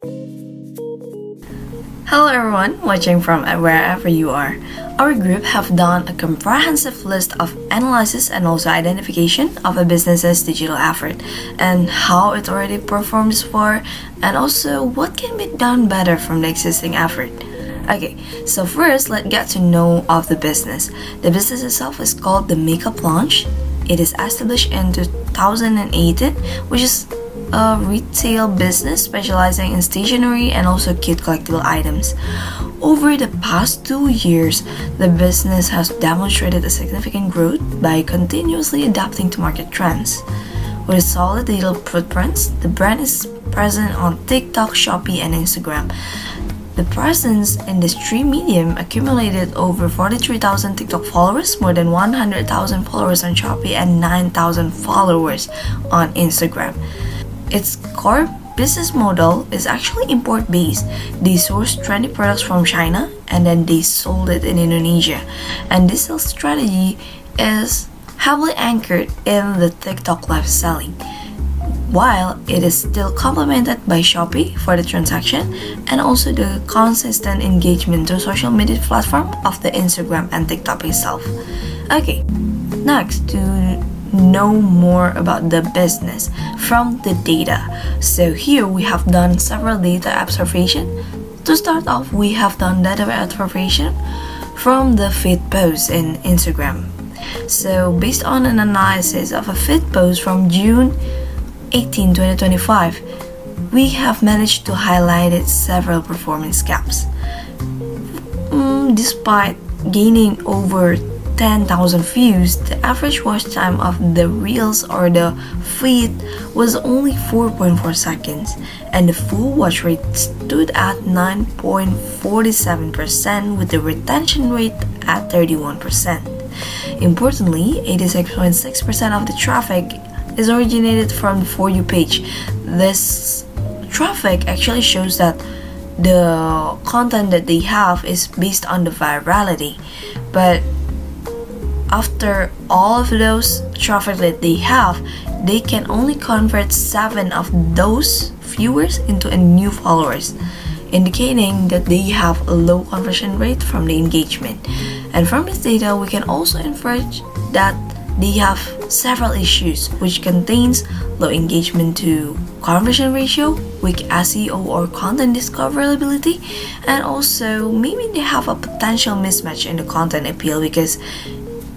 Hello everyone watching from wherever you are. Our group have done a comprehensive list of analysis and also identification of a business's digital effort and how it already performs for, and also what can be done better from the existing effort. Okay, so first let's get to know of the business. The business itself is called the Makeup Lounge. It is established in 2018, which is a retail business specializing in stationery and also cute collectible items. Over the past 2 years, the business has demonstrated a significant growth by continuously adapting to market trends. With solid digital footprints, the brand is present on TikTok, Shopee, and Instagram. The presence in this three medium accumulated over 43,000 TikTok followers, more than 100,000 followers on Shopee, and 9,000 followers on Instagram. Its core business model is actually import-based. They source trendy products from China and then they sold it in Indonesia. And this sales strategy is heavily anchored in the TikTok live selling, while it is still complemented by Shopee for the transaction and also the consistent engagement to social media platform of the Instagram and TikTok itself. Okay, next to know more about the business from the data. So here we have done several data observation. To start off, we have done data observation from the feed posts in Instagram. So based on an analysis of a feed post from June 18, 2025, we have managed to highlight several performance gaps. Despite gaining over 10,000 views, the average watch time of the reels or the feed was only 4.4 seconds, and the full watch rate stood at 9.47% with the retention rate at 31%. Importantly, 86.6% of the traffic is originated from the For You page. This traffic actually shows that the content that they have is based on the virality, but after all of those traffic that they have, they can only convert 7 of those viewers into a new followers, indicating that they have a low conversion rate from the engagement. And from this data, we can also infer that they have several issues, which contains low engagement to conversion ratio, weak SEO or content discoverability, and also maybe they have a potential mismatch in the content appeal because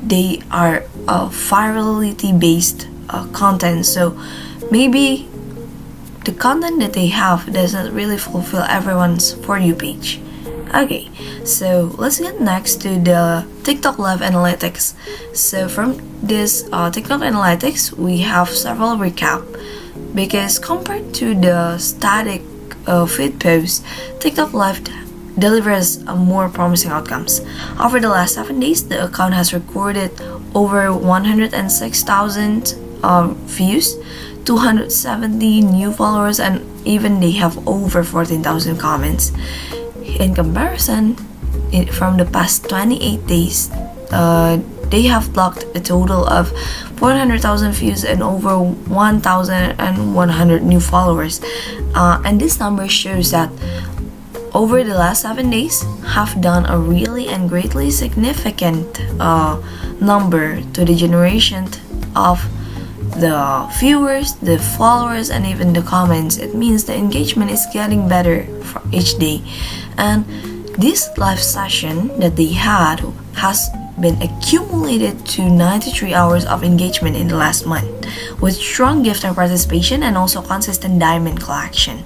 they are virality based content, so maybe the content that they have doesn't really fulfill everyone's For You page. Okay, so let's get next to the TikTok Live Analytics. So from this TikTok Analytics, we have several recap because compared to the static feed post, TikTok Live delivers more promising outcomes. Over the last 7 days, the account has recorded over 106,000 views, 270 new followers, and even they have over 14,000 comments. In comparison, from the past 28 days, they have logged a total of 400,000 views and over 1,100 new followers. And this number shows that over the last 7 days have done a really and greatly significant number to the generation of the viewers, the followers, and even the comments. It means the engagement is getting better for each day. And this live session that they had has been accumulated to 93 hours of engagement in the last month, with strong gifter participation and also consistent diamond collection.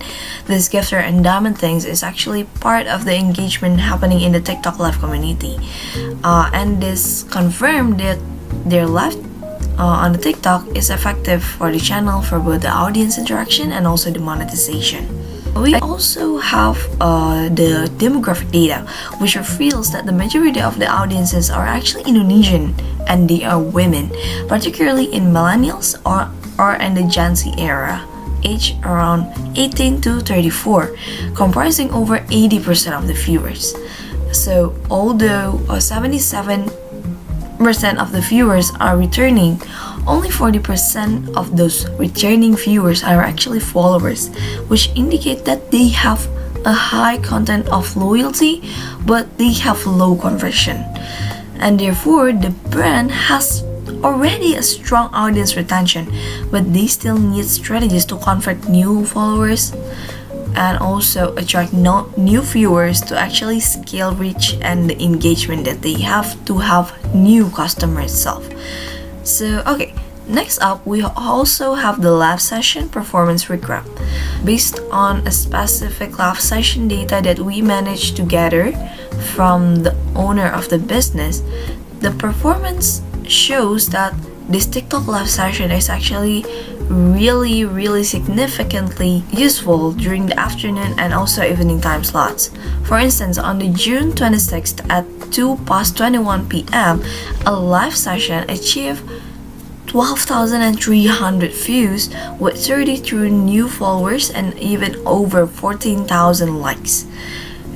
This gifter and diamond things is actually part of the engagement happening in the TikTok Live community. And this confirmed that their live on the TikTok is effective for the channel for both the audience interaction and also the monetization. We also have the demographic data, which reveals that the majority of the audiences are actually Indonesian and they are women, particularly in millennials or in the Gen Z era, aged around 18 to 34, comprising over 80% of the viewers. So although 77% of the viewers are returning, only 40% of those returning viewers are actually followers, which indicate that they have a high content of loyalty, but they have low conversion. And therefore, the brand has already a strong audience retention, but they still need strategies to convert new followers and also attract new viewers to actually scale reach and the engagement that they have to have new customers itself. So, okay, next up, we also have the live session performance recap. Based on a specific live session data that we managed to gather from the owner of the business, the performance shows that this TikTok live session is actually really significantly useful during the afternoon and also evening time slots. For instance, on the June 26th at 2:21 p.m., a live session achieved 12,300 views with 32 new followers and even over 14,000 likes.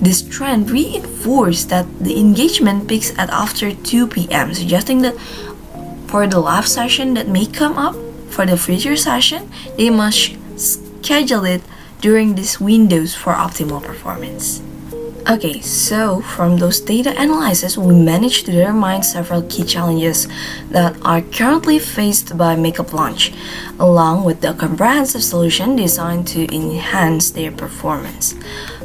This trend reinforced that the engagement peaks at after 2 p.m., suggesting that for the live session that may come up for the future session, they must schedule it during these windows for optimal performance. Okay, so from those data analysis, we managed to determine several key challenges that are currently faced by makeup launch, along with the comprehensive solution designed to enhance their performance.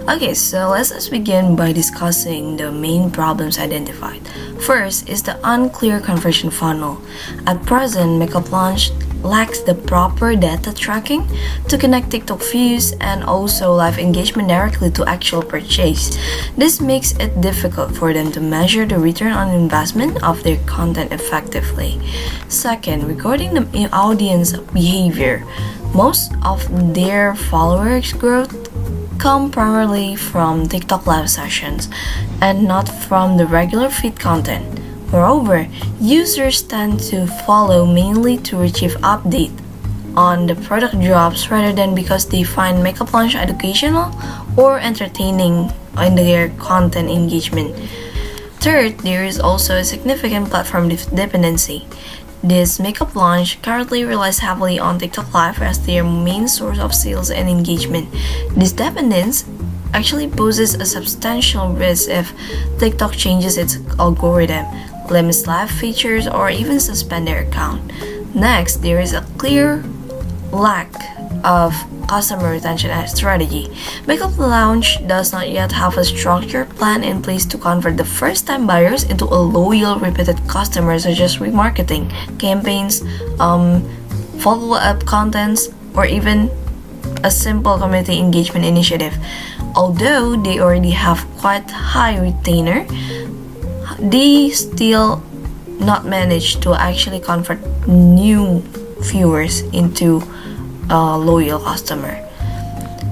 Okay, so let's begin by discussing the main problems identified. First is the unclear conversion funnel. At present, makeup launch lacks the proper data tracking to connect TikTok views and also live engagement directly to actual purchase. This makes it difficult for them to measure the return on investment of their content effectively. Second, regarding the audience behavior, most of their followers growth come primarily from TikTok live sessions and not from the regular feed content. Moreover, users tend to follow mainly to retrieve update on the product drops rather than because they find makeup launch educational or entertaining in their content engagement. Third, there is also a significant platform dependency. This makeup launch currently relies heavily on TikTok Live as their main source of sales and engagement. This dependence actually poses a substantial risk if TikTok changes its algorithm, limits live features, or even suspend their account. Next, there is a clear lack of customer retention strategy. Makeup Lounge does not yet have a structured plan in place to convert the first-time buyers into a loyal, repeated customer, such as remarketing, campaigns, follow-up contents, or even a simple community engagement initiative. Although they already have quite high retainer, they still not manage to actually convert new viewers into a loyal customer.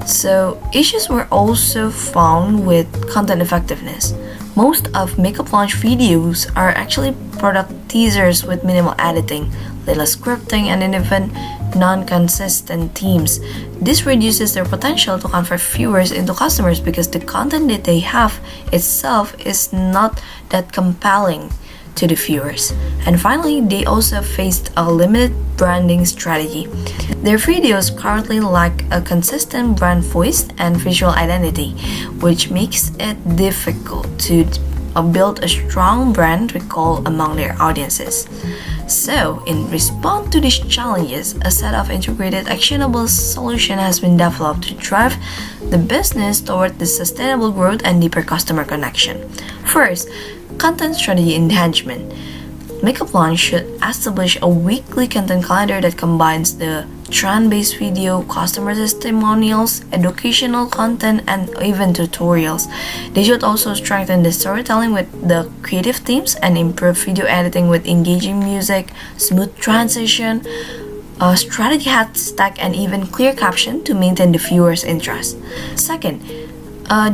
So issues were also found with content effectiveness. Most of makeup launch videos are actually product teasers with minimal editing, little scripting, and even non-consistent themes. This reduces their potential to convert viewers into customers because the content that they have itself is not that compelling to the viewers. And finally, they also faced a limited branding strategy. Their videos currently lack a consistent brand voice and visual identity, which makes it difficult to build a strong brand recall among their audiences. So, in response to these challenges, a set of integrated actionable solution has been developed to drive the business toward the sustainable growth and deeper customer connection. First, content strategy enhancement. Makeup Launch should establish a weekly content calendar that combines the trend-based video, customer testimonials, educational content, and even tutorials. They should also strengthen the storytelling with the creative teams and improve video editing with engaging music, smooth transition, strategy hashtag, and even clear caption to maintain the viewer's interest. Second,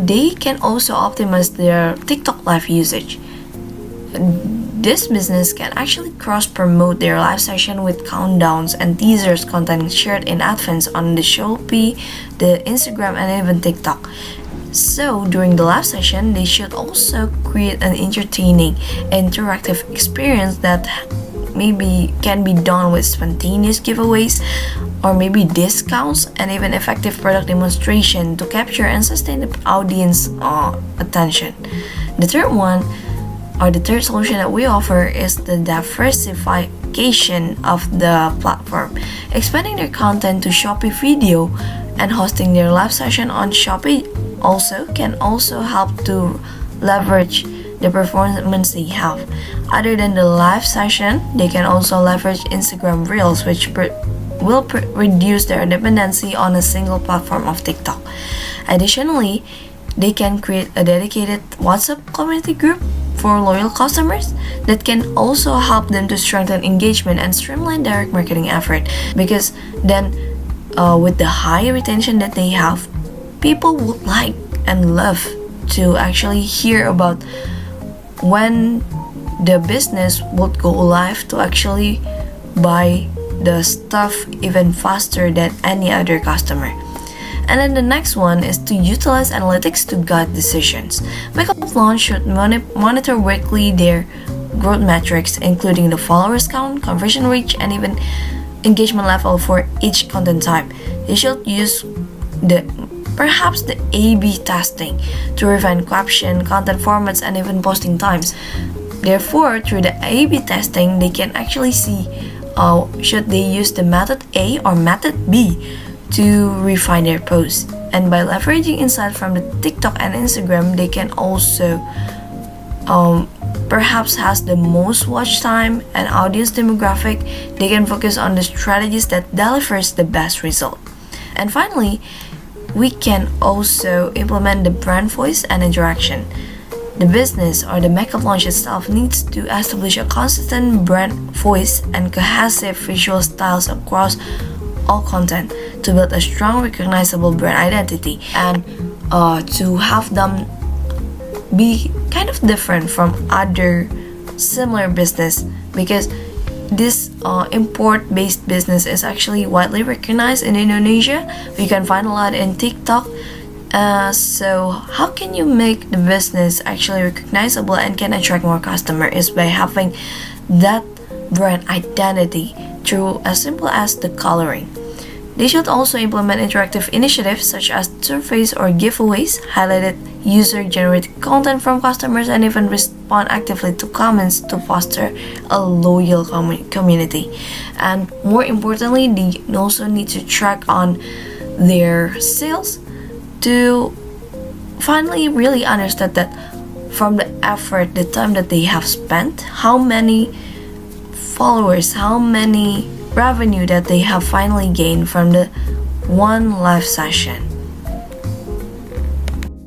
they can also optimize their TikTok live usage. This business can actually cross-promote their live session with countdowns and teasers content shared in advance on the S.IP, the Instagram, and even TikTok. So, during the live session, they should also create an entertaining, interactive experience that maybe can be done with spontaneous giveaways or maybe discounts and even effective product demonstration to capture and sustain the audience attention. The third one, or the third solution that we offer, is the diversification of the platform. Expanding their content to Shopee Video and hosting their live session on Shopee can also help to leverage the performance they have. Other than the live session, they can also leverage Instagram Reels, which will reduce their dependency on a single platform of TikTok. Additionally, they can create a dedicated WhatsApp community group for loyal customers that can also help them to strengthen engagement and streamline direct marketing effort, because then with the high retention that they have, people would like and love to actually hear about when the business would go live to actually buy the stuff even faster than any other customer. And then the next one is to utilize analytics to guide decisions. Makeup launch should monitor weekly their growth metrics, including the followers count, conversion rate, and even engagement level for each content type. They should use perhaps the A/B testing to refine caption, content formats, and even posting times. Therefore, through the A/B testing, they can actually see should they use the method A or method B to refine their posts. And by leveraging insight from the TikTok and Instagram, they can also perhaps has the most watch time and audience demographic. They can focus on the strategies that delivers the best result. And finally, we can also implement the brand voice and interaction. The business or the makeup launch itself needs to establish a consistent brand voice and cohesive visual styles across all content to build a strong, recognizable brand identity, and to have them be kind of different from other similar business, because this import-based business is actually widely recognized in Indonesia. You can find a lot in TikTok. So how can you make the business actually recognizable and can attract more customers is by having that brand identity through as simple as the coloring. They should also implement interactive initiatives such as surveys or giveaways, highlighted user-generated content from customers, and even respond actively to comments to foster a loyal community. And more importantly, they also need to track on their sales to finally really understand that from the effort, the time that they have spent, how many followers, how many revenue that they have finally gained from the one live session.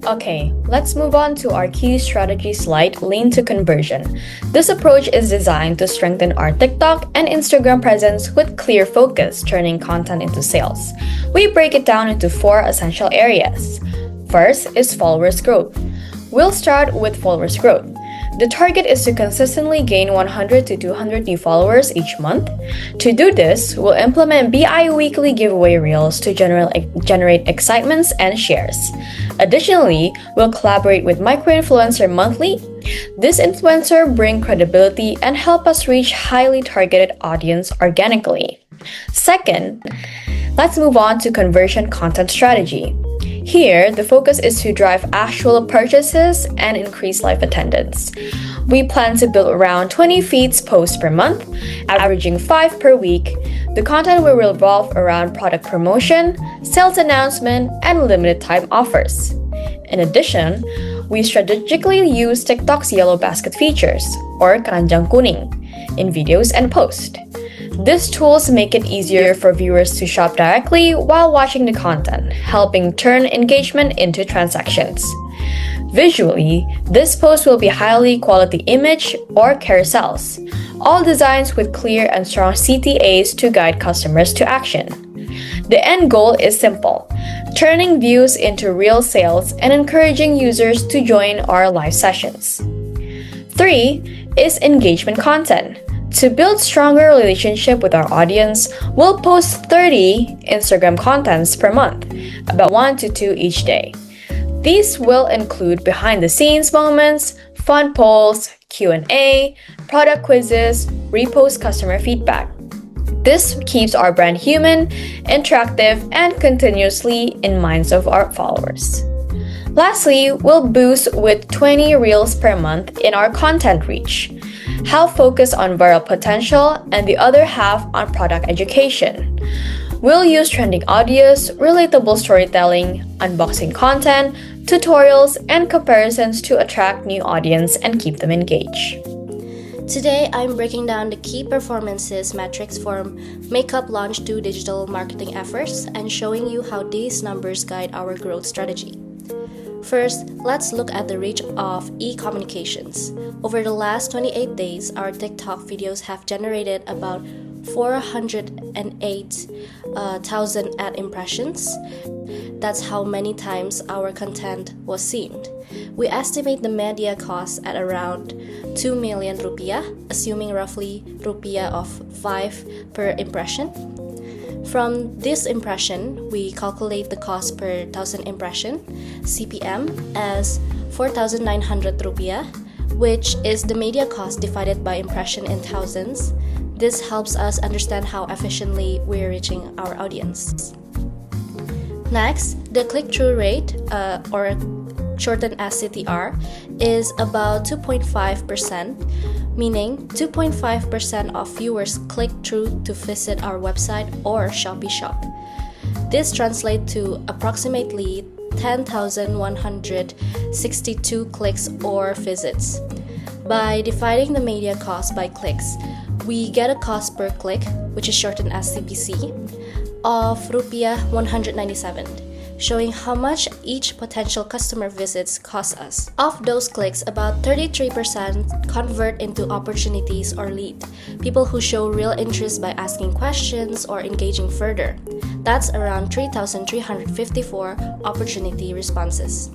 Okay, let's move on to our key strategy slide, lean to conversion. This approach is designed to strengthen our TikTok and Instagram presence with clear focus, turning content into sales. We break it down into 4 essential areas. First is followers growth. We'll start with followers growth. The target is to consistently gain 100 to 200 new followers each month. To do this, we'll implement bi-weekly giveaway reels to generate excitements and shares. Additionally, we'll collaborate with micro-influencer monthly. This influencer bring credibility and help us reach highly targeted audience organically. Second, let's move on to conversion content strategy. Here, the focus is to drive actual purchases and increase live attendance. We plan to build around 20 feeds posts per month, averaging 5 per week. The content will revolve around product promotion, sales announcement, and limited time offers. In addition, we strategically use TikTok's yellow basket features, or keranjang kuning, in videos and posts. These tools make it easier for viewers to shop directly while watching the content, helping turn engagement into transactions. Visually, this post will be highly quality image or carousels, all designs with clear and strong CTAs to guide customers to action. The end goal is simple: turning views into real sales and encouraging users to join our live sessions. 3 is engagement content. To build stronger relationship with our audience, we'll post 30 Instagram contents per month, about 1 to 2 each day. These will include behind-the-scenes moments, fun polls, Q&A, product quizzes, repost customer feedback. This keeps our brand human, interactive, and continuously in minds of our followers. Lastly, we'll boost with 20 reels per month in our content reach. Half focus on viral potential and the other half on product education. We'll use trending audios, relatable storytelling, unboxing content, tutorials, and comparisons to attract new audience and keep them engaged. Today, I'm breaking down the key performances metrics for Makeup Launch 2 digital marketing efforts and showing you how these numbers guide our growth strategy. First, let's look at the reach of e-communications. Over the last 28 days, our TikTok videos have generated about 408,000 ad impressions. That's how many times our content was seen. We estimate the media cost at around 2 million rupiah, assuming roughly rupiah of 5 per impression. From this impression, we calculate the cost per 1,000 impression, CPM, as 4,900 rupiah, which is the media cost divided by impression in thousands. This helps us understand how efficiently we're reaching our audience. Next, the click-through rate, or shortened as CTR, is about 2.5%, meaning 2.5% of viewers click through to visit our website or Shopee shop. This translates to approximately 10,162 clicks or visits. By dividing the media cost by clicks, we get a cost per click, which is shortened as CPC, of rupiah 197, showing how much each potential customer visits cost us. Of those clicks, about 33% convert into opportunities or lead, people who show real interest by asking questions or engaging further. That's around 3,354 opportunity responses.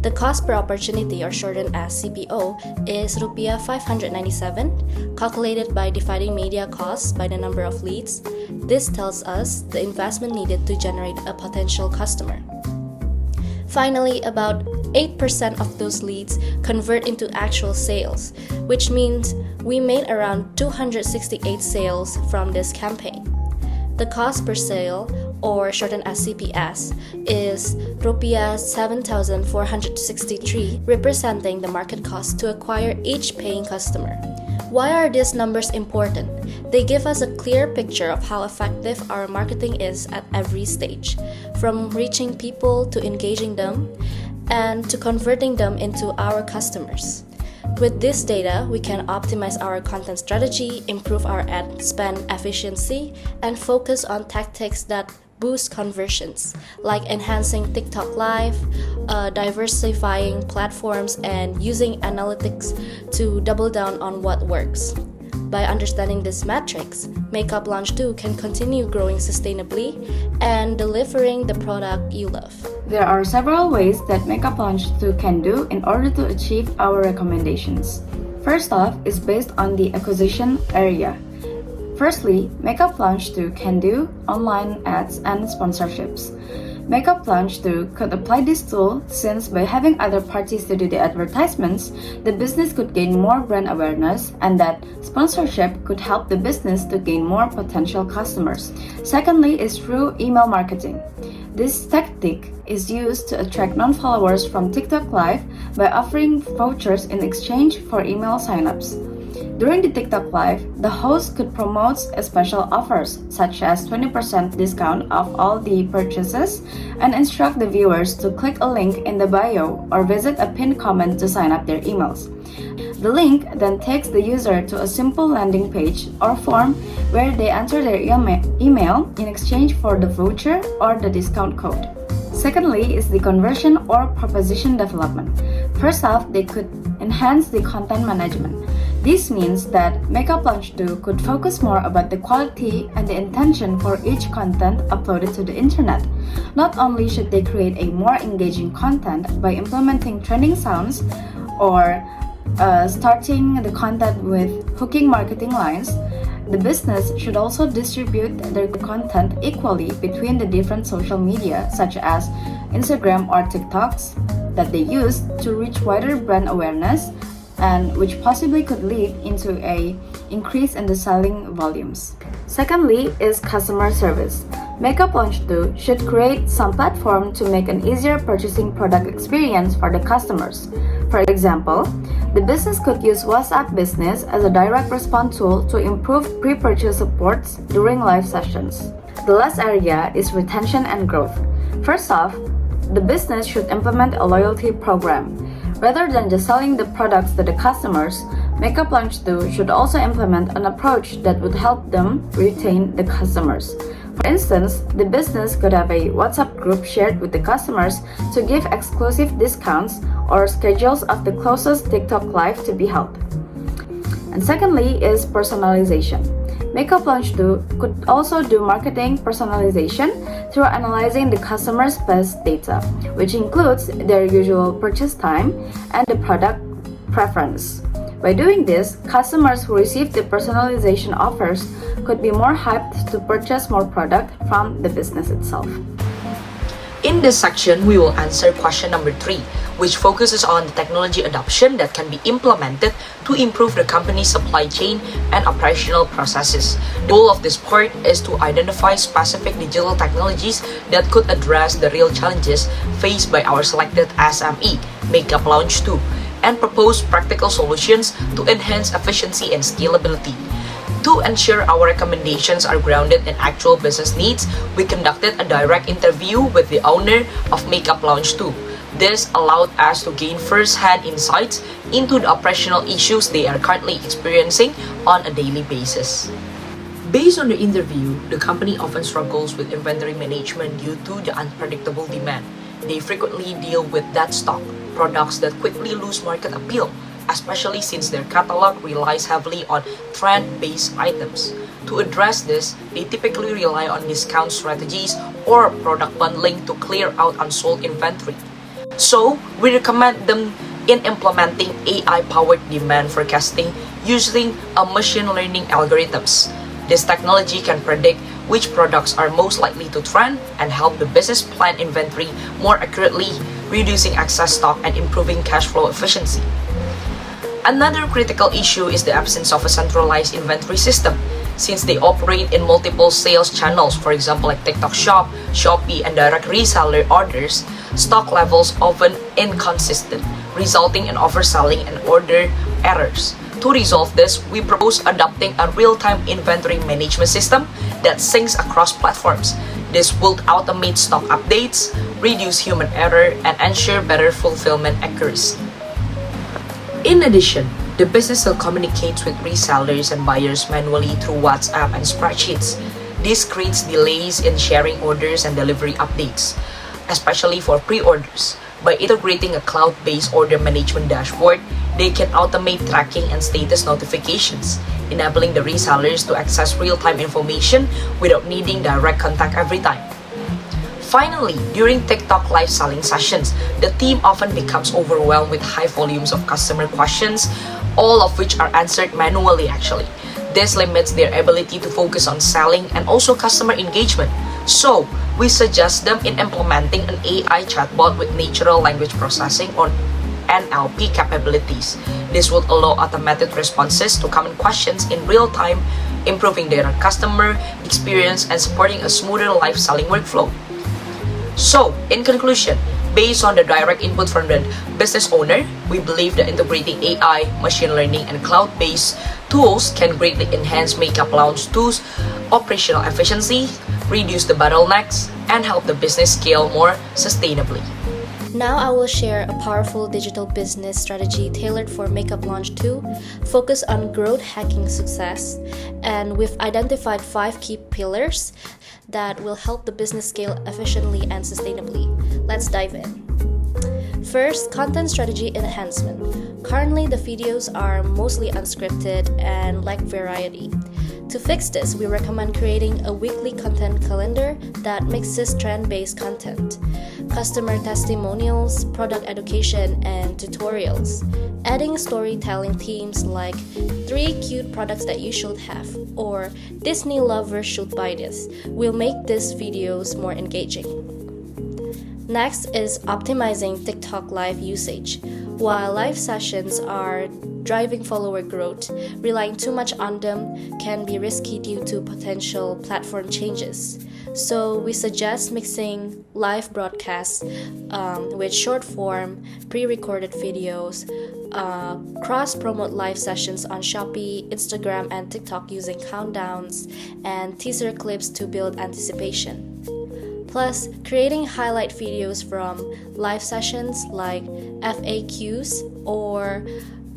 The cost per opportunity, or shortened as CPO, is rupiah 597, calculated by dividing media costs by the number of leads. This tells us the investment needed to generate a potential customer. Finally, about 8% of those leads convert into actual sales, which means we made around 268 sales from this campaign. The cost per sale, or shortened as CPS, is rupiah 7,463, representing the market cost to acquire each paying customer. Why are these numbers important? They give us a clear picture of how effective our marketing is at every stage, from reaching people to engaging them and to converting them into our customers. With this data, we can optimize our content strategy, improve our ad spend efficiency, and focus on tactics that boost conversions, like enhancing TikTok Live, diversifying platforms, and using analytics to double down on what works. By understanding these metrics, Makeup Launch 2 can continue growing sustainably and delivering the product you love. There are several ways that Makeup Launch 2 can do in order to achieve our recommendations. First off is based on the acquisition area. Firstly, Makeup Launch 2 can do online ads and sponsorships. Makeup Launch 2 could apply this tool since by having other parties to do the advertisements, the business could gain more brand awareness and that sponsorship could help the business to gain more potential customers. Secondly is through email marketing. This tactic is used to attract non-followers from TikTok Live by offering vouchers in exchange for email signups. During the TikTok Live, the host could promote special offers such as 20% discount off all the purchases and instruct the viewers to click a link in the bio or visit a pinned comment to sign up their emails. The link then takes the user to a simple landing page or form where they enter their email in exchange for the voucher or the discount code. Secondly is the conversion or proposition development. First off, they could enhance the content management. This means that Makeup Launch 2 could focus more about the quality and the intention for each content uploaded to the internet. Not only should they create a more engaging content by implementing trending sounds or starting the content with hooking marketing lines, the business should also distribute their content equally between the different social media such as Instagram or TikToks that they use to reach wider brand awareness and which possibly could lead into an increase in the selling volumes. Secondly is customer service. Makeup Launch 2 should create some platform to make an easier purchasing product experience for the customers. For example, the business could use WhatsApp Business as a direct response tool to improve pre-purchase supports during live sessions. The last area is retention and growth. First off, the business should implement a loyalty program. Rather than just selling the products to the customers, Makeup Launch 2 should also implement an approach that would help them retain the customers. For instance, the business could have a WhatsApp group shared with the customers to give exclusive discounts or schedules of the closest TikTok live to be held. And secondly is personalization. Makeup Launch 2 could also do marketing personalization through analyzing the customer's best data, which includes their usual purchase time and the product preference. By doing this, customers who receive the personalization offers could be more hyped to purchase more product from the business itself. In this section, we will answer question number 3, which focuses on the technology adoption that can be implemented to improve the company's supply chain and operational processes. The goal of this part is to identify specific digital technologies that could address the real challenges faced by our selected SME, Makeup Launch 2, and propose practical solutions to enhance efficiency and scalability. To ensure our recommendations are grounded in actual business needs, we conducted a direct interview with the owner of Makeup Launch 2. This allowed us to gain first-hand insights into the operational issues they are currently experiencing on a daily basis. Based on the interview, the company often struggles with inventory management due to the unpredictable demand. They frequently deal with dead stock, products that quickly lose market appeal, especially since their catalog relies heavily on trend-based items. To address this, they typically rely on discount strategies or product bundling to clear out unsold inventory. So, we recommend them in implementing AI-powered demand forecasting using machine learning algorithms. This technology can predict which products are most likely to trend and help the business plan inventory more accurately, reducing excess stock and improving cash flow efficiency. Another critical issue is the absence of a centralized inventory system. Since they operate in multiple sales channels, for example like TikTok Shop, Shopee, and direct reseller orders, stock levels often inconsistent, resulting in overselling and order errors. To resolve this, we propose adopting a real-time inventory management system that syncs across platforms. This will automate stock updates, reduce human error, and ensure better fulfillment accuracy. In addition, the business still communicates with resellers and buyers manually through WhatsApp and spreadsheets. This creates delays in sharing orders and delivery updates, especially for pre-orders. By integrating a cloud-based order management dashboard, they can automate tracking and status notifications, enabling the resellers to access real-time information without needing direct contact every time. Finally, during TikTok live selling sessions, the team often becomes overwhelmed with high volumes of customer questions, all of which are answered manually actually. This limits their ability to focus on selling and also customer engagement. So, we suggest them in implementing an AI chatbot with natural language processing or NLP capabilities. This would allow automated responses to common questions in real time, improving their customer experience and supporting a smoother live selling workflow. So, in conclusion, based on the direct input from the business owner, we believe that integrating AI, machine learning, and cloud-based tools can greatly enhance Makeup Launch 2's operational efficiency, reduce the bottlenecks, and help the business scale more sustainably. Now I will share a powerful digital business strategy tailored for Makeup Launch 2, focus on growth hacking success, and we've identified 5 key pillars that will help the business scale efficiently and sustainably. Let's dive in. First, content strategy enhancement. Currently, the videos are mostly unscripted and lack variety. To fix this, we recommend creating a weekly content calendar that mixes trend-based content, customer testimonials, product education, and tutorials. Adding storytelling themes like 3 cute products that you should have or Disney lovers should buy this will make these videos more engaging. Next is optimizing TikTok live usage. While live sessions are driving follower growth, relying too much on them can be risky due to potential platform changes. So we suggest mixing live broadcasts with short form, pre-recorded videos, cross-promote live sessions on Shopee, Instagram, and TikTok using countdowns and teaser clips to build anticipation. Plus, creating highlight videos from live sessions like FAQs or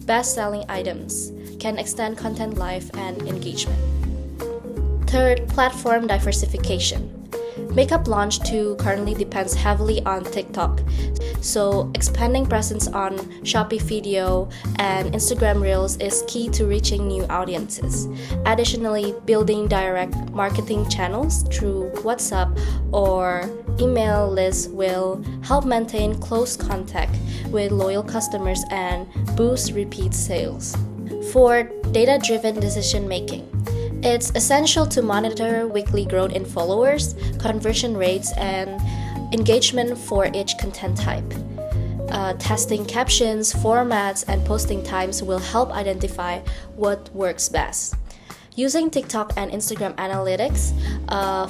best-selling items can extend content life and engagement. Third, platform diversification. Makeup Launch 2 currently depends heavily on TikTok, so expanding presence on Shopee Video and Instagram Reels is key to reaching new audiences. Additionally, building direct marketing channels through WhatsApp or email lists will help maintain close contact with loyal customers and boost repeat sales. Fourth, data-driven decision making. It's essential to monitor weekly growth in followers, conversion rates, and engagement for each content type. Testing captions, formats, and posting times will help identify what works best. Using TikTok and Instagram analytics,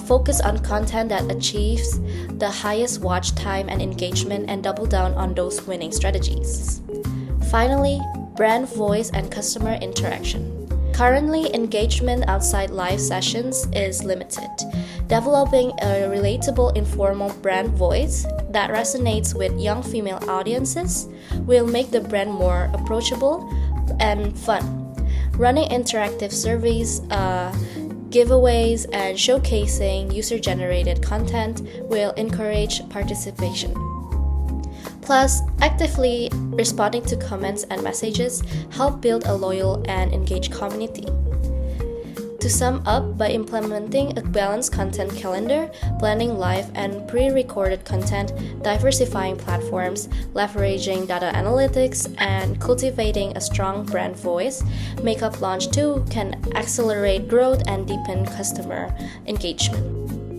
focus on content that achieves the highest watch time and engagement and double down on those winning strategies. Finally, brand voice and customer interaction. Currently, engagement outside live sessions is limited. Developing a relatable, informal brand voice that resonates with young female audiences will make the brand more approachable and fun. Running interactive surveys, giveaways, and showcasing user-generated content will encourage participation. Plus, actively responding to comments and messages help build a loyal and engaged community. To sum up, by implementing a balanced content calendar, blending live and pre-recorded content, diversifying platforms, leveraging data analytics, and cultivating a strong brand voice, Makeup Launch 2 can accelerate growth and deepen customer engagement.